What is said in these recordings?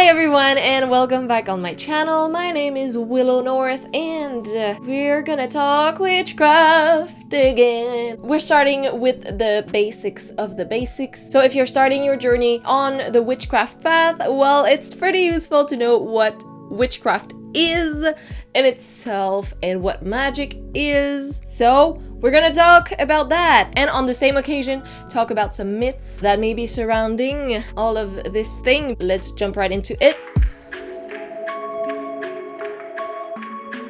everyone, and welcome back on my channel. My name is Willow North, and we're gonna talk witchcraft again. We're starting with the basics of the basics. So if you're starting your journey on the witchcraft path, well, it's pretty useful to know what witchcraft is in itself and what magic is. So we're gonna talk about that, and on the same occasion talk about some myths that may be surrounding all of this thing. Let's jump right into it.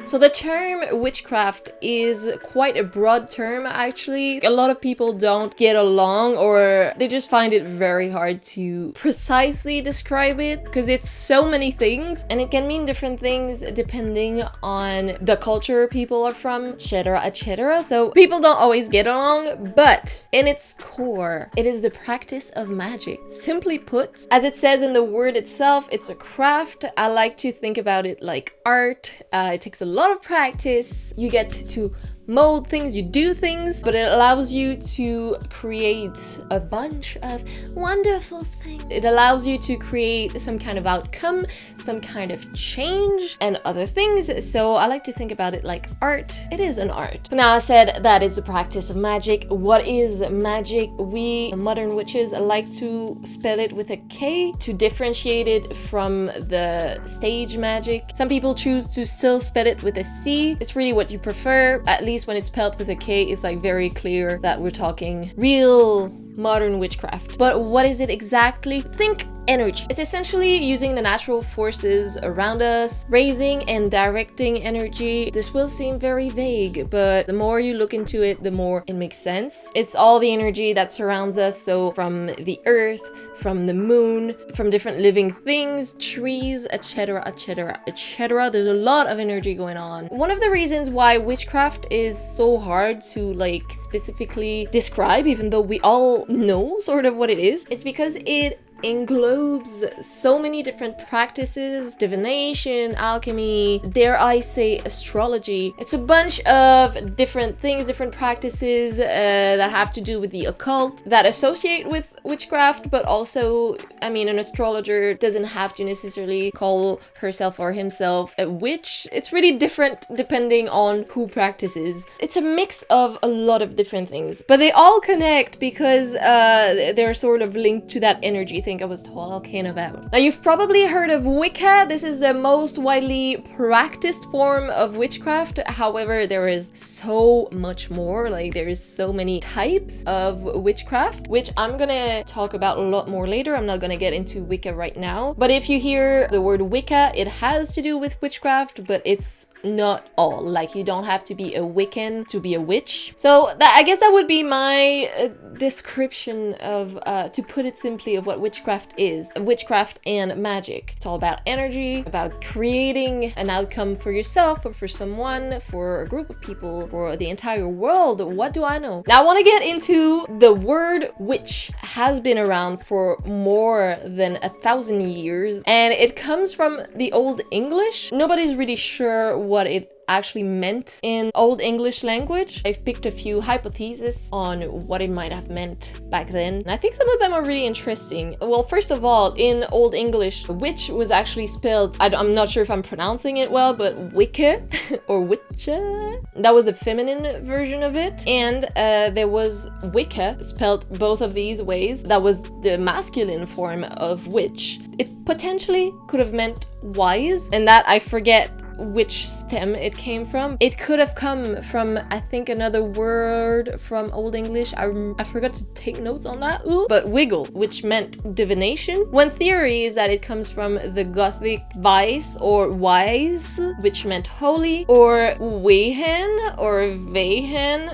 So the term witchcraft is quite a broad term, actually. A lot of people don't get along, or they just find it very hard to precisely describe it because it's so many things and it can mean different things depending on the culture people are from, etc, etc. So people don't always get along, but in its core, it is a practice of magic. Simply put, as it says in the word itself, it's a craft. I like to think about it like art. It takes a lot of practice. You get to mold things, you do things, but it allows you to create a bunch of wonderful things. It allows you to create some kind of outcome, some kind of change, and other things. So I like to think about it like art. It is an art. So now I said that it's a practice of magic. What is magic? We modern witches like to spell it with a K to differentiate it from the stage magic. Some people choose to still spell it with a C. It's really what you prefer. At least when it's spelled with a K, it's like very clear that we're talking real modern witchcraft. But what is it exactly? Think energy. It's essentially using the natural forces around us, raising and directing energy. This will seem very vague, but the more you look into it, the more it makes sense. It's all the energy that surrounds us. So from the earth, from the moon, from different living things, trees, etc, etc, etc. There's a lot of energy going on. One of the reasons why witchcraft is so hard to like specifically describe, even though we all know sort of what it is, it's because it englobes so many different practices: divination, alchemy, dare I say astrology. It's a bunch of different things, different practices that have to do with the occult, that associate with witchcraft, but also, I mean, an astrologer doesn't have to necessarily call herself or himself a witch. It's really different depending on who practices. It's a mix of a lot of different things, but they all connect because they're sort of linked to that energy I was talking about. Now, you've probably heard of Wicca. This is the most widely practiced form of witchcraft. However, there is so much more. Like, there is so many types of witchcraft, which I'm gonna talk about a lot more later. I'm not gonna get into Wicca right now. But if you hear the word Wicca, it has to do with witchcraft, but it's not all. Like, you don't have to be a Wiccan to be a witch. So I guess that would be my description of, to put it simply, of what witchcraft is. Witchcraft and magic. It's all about energy, about creating an outcome for yourself or for someone, for a group of people, for the entire world. What do I know? Now I want to get into the word witch. Has been around for more than 1,000 years, and it comes from the Old English. Nobody's really sure what it actually meant in Old English language. I've picked a few hypotheses on what it might have meant back then, and I think some of them are really interesting. Well, first of all, in Old English, witch was actually spelled, I'm not sure if I'm pronouncing it well, but Wicca or Witcha. That was the feminine version of it, and there was Wicca, spelled both of these ways. That was the masculine form of witch. It potentially could have meant wise, and that I forget which stem it came from. It could have come from, I think, another word from Old English. I forgot to take notes on that. Ooh. But wiggle, which meant divination. One theory is that it comes from the Gothic vice or wise, which meant holy, or wehen or vehen,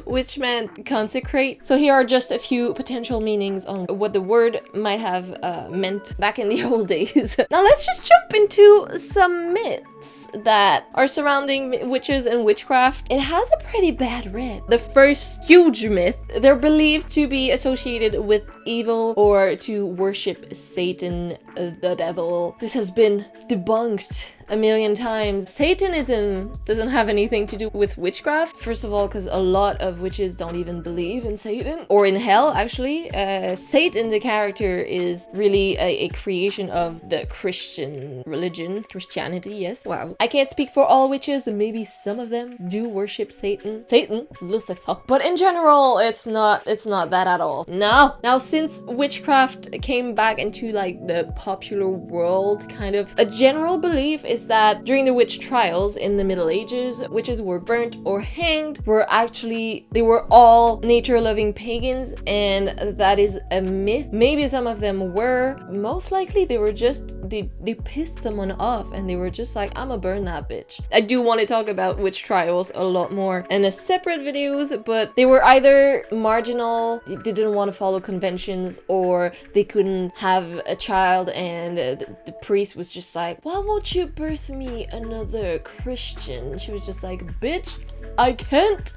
which meant consecrate. So here are just a few potential meanings on what the word might have meant back in the old days. Now let's just jump into some myths that are surrounding witches and witchcraft. It has a pretty bad rep. The first huge myth, they're believed to be associated with evil or to worship Satan the devil. This has been debunked a million times. Satanism doesn't have anything to do with witchcraft. First of all, because a lot of witches don't even believe in Satan or in hell, actually. Satan, the character, is really a creation of the Christian religion. Christianity, yes. Wow. I can't speak for all witches, and maybe some of them do worship Satan. Satan, Lucifer. But in general, it's not that at all. No. Now, since witchcraft came back into like the popular world, kind of a general belief is that during the witch trials in the Middle Ages, witches were burnt or hanged. They were all nature-loving pagans, and that is a myth. Maybe some of them were. Most likely they were just, they pissed someone off and they were just like, I'ma burn that bitch. I do want to talk about witch trials a lot more in a separate videos, but they were either marginal, they didn't want to follow conventions, or they couldn't have a child, and the priest was just like, why won't you birth me another Christian? She was just like, bitch, I can't.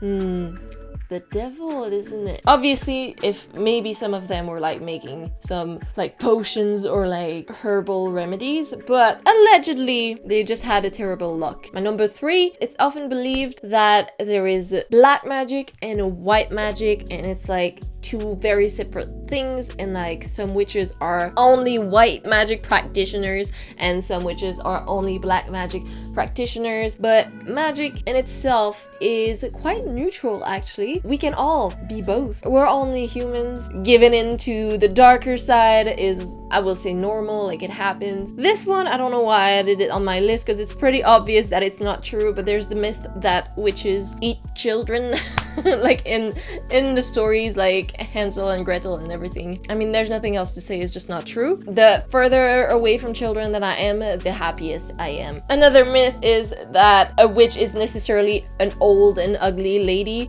The devil, isn't it? Obviously, if maybe some of them were like making some like potions or like herbal remedies, but allegedly they just had a terrible luck. My number 3, it's often believed that there is black magic and white magic, and it's like 2 very separate things, and like some witches are only white magic practitioners and some witches are only black magic practitioners. But magic in itself is quite neutral, actually. We can all be both. We're only humans. Giving into the darker side is, I will say, normal, like it happens. This one, I don't know why I did it on my list, because it's pretty obvious that it's not true, but there's the myth that witches eat children like in the stories like Hansel and Gretel and everything. I mean, there's nothing else to say, it's just not true. The further away from children that I am, the happiest I am. Another myth is that a witch is necessarily an old and ugly lady.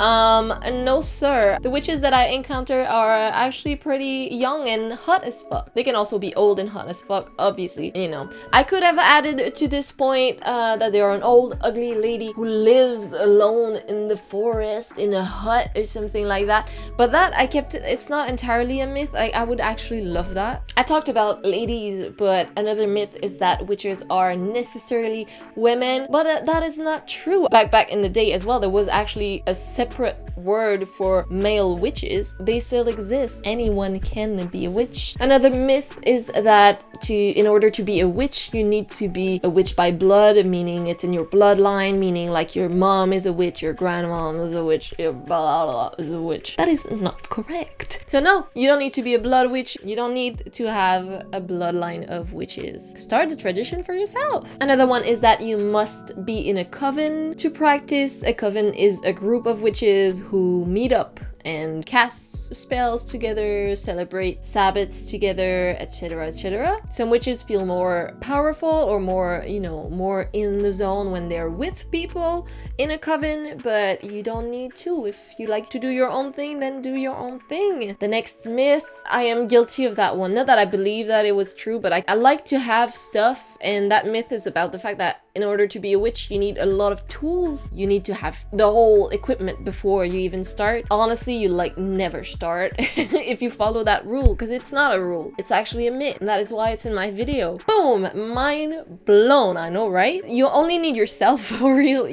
No sir. The witches that I encounter are actually pretty young and hot as fuck. They can also be old and hot as fuck, obviously, you know. I could have added to this point that they are an old ugly lady who lives alone in the forest in a hut or something like that, but that I kept it, it's not entirely a myth. I would actually love that. I talked about ladies, but another myth is that witches are necessarily women, but that is not true. Back in the day as well, there was actually a separate word for male witches. They still exist. Anyone can be a witch. Another myth is that in order to be a witch, you need to be a witch by blood, meaning it's in your bloodline, meaning like your mom is a witch, your grandmom is a witch, your blah blah blah is a witch. That is not correct. So no, you don't need to be a blood witch. You don't need to have a bloodline of witches. Start the tradition for yourself. Another one is that you must be in a coven to practice. A coven is a group of witches who meet up and cast spells together, celebrate Sabbaths together, etc, etc. Some witches feel more powerful or more, you know, more in the zone when they're with people in a coven, but you don't need to. If you like to do your own thing, then do your own thing. The next myth, I am guilty of that one. Not that I believe that it was true, but I like to have stuff, and that myth is about the fact that in order to be a witch, you need a lot of tools. You need to have the whole equipment before you even start. Honestly, you like never start if you follow that rule, because it's not a rule. It's actually a myth, and that is why it's in my video. Boom! Mind blown, I know, right? You only need yourself for real.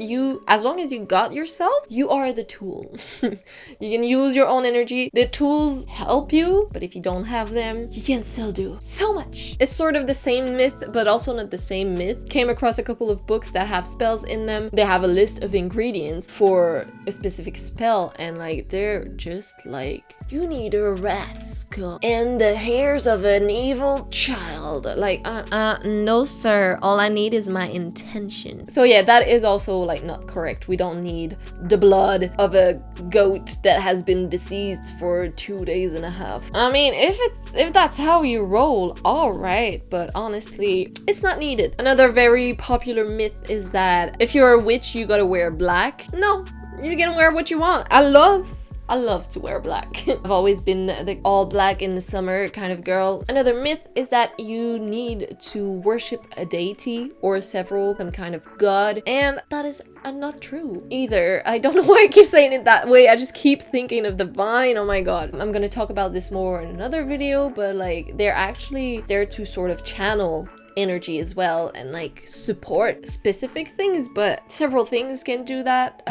As long as you got yourself, you are the tool. You can use your own energy. The tools help you, but if you don't have them, you can still do so much. It's sort of the same myth, but also not the same myth. Came across a couple of books that have spells in them. They have a list of ingredients for a specific spell, and like they're just like, you need a rat skull and the hairs of an evil child. Like no sir, all I need is my intention. So yeah, that is also like not correct. We don't need the blood of a goat that has been deceased for 2 days and a half. I mean, if that's how you roll, all right, but honestly, it's not needed. Another very popular myth is that if you're a witch, you gotta wear black. No, you can wear what you want. I love I love to wear black. I've always been the all black in the summer kind of girl. Another myth is that you need to worship a deity or several, some kind of god, and that is not true either. I don't know why I keep saying it that way. I just keep thinking of the vine. Oh my god. I'm gonna talk about this more in another video, but like they're actually there to sort of channel energy as well and like support specific things, but several things can do that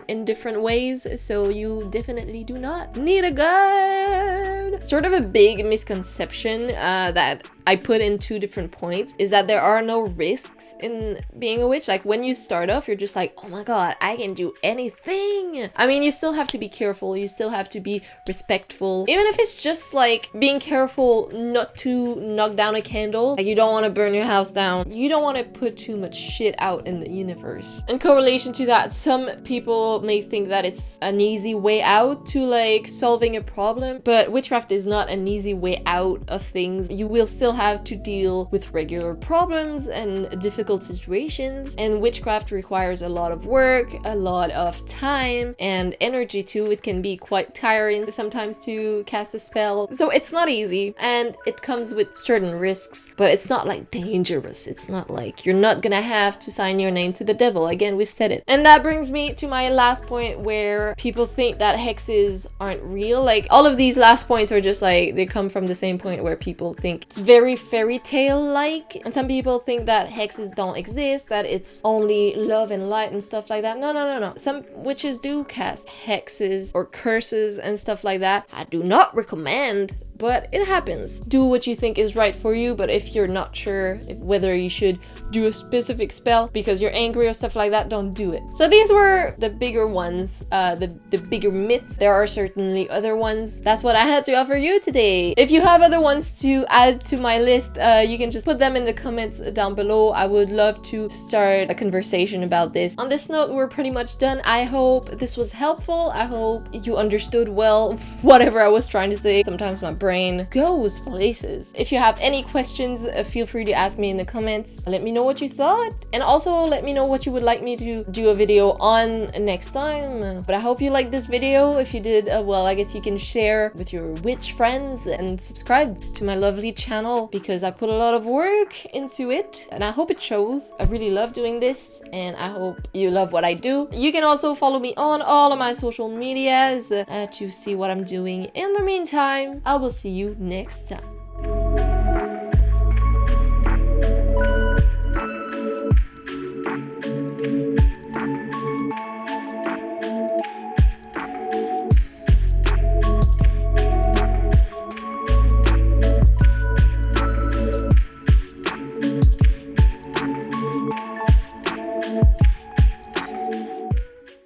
in different ways, so you definitely do not need a god. Sort of a big misconception that I put in 2 different points is that there are no risks in being a witch. Like when you start off, you're just like, oh my god, I can do anything. I mean, you still have to be careful, you still have to be respectful, even if it's just like being careful not to knock down a candle. Like you don't want to burn your house down, you don't want to put too much shit out in the universe. In correlation to that, some people may think that it's an easy way out to like solving a problem, but witchcraft is not an easy way out of things. You will still have to deal with regular problems and difficult situations, and witchcraft requires a lot of work, a lot of time and energy too. It can be quite tiring sometimes to cast a spell, so it's not easy and it comes with certain risks, but it's not like dangerous. It's not like you're not gonna have to sign your name to the devil. Again, we've said it. And that brings me to my last point, where people think that hexes aren't real. Like all of these last points are just like, they come from the same point where people think it's very fairy tale like, and some people think that hexes don't exist, that it's only love and light and stuff like that. No. Some witches do cast hexes or curses and stuff like that. I do not recommend, but it happens. Do what you think is right for you, but if you're not sure whether you should do a specific spell because you're angry or stuff like that, don't do it. So these were the bigger ones, the bigger myths. There are certainly other ones. That's what I had to offer you today. If you have other ones to add to my list, you can just put them in the comments down below. I would love to start a conversation about this. On this note, we're pretty much done. I hope this was helpful. I hope you understood well whatever I was trying to say. Sometimes my brain goes places. If you have any questions, feel free to ask me in the comments. Let me know what you thought, and also let me know what you would like me to do a video on next time. But I hope you liked this video. If you did, well, I guess you can share with your witch friends and subscribe to my lovely channel, because I put a lot of work into it and I hope it shows. I really love doing this and I hope you love what I do. You can also follow me on all of my social medias to see what I'm doing. In the meantime, I will see you next time.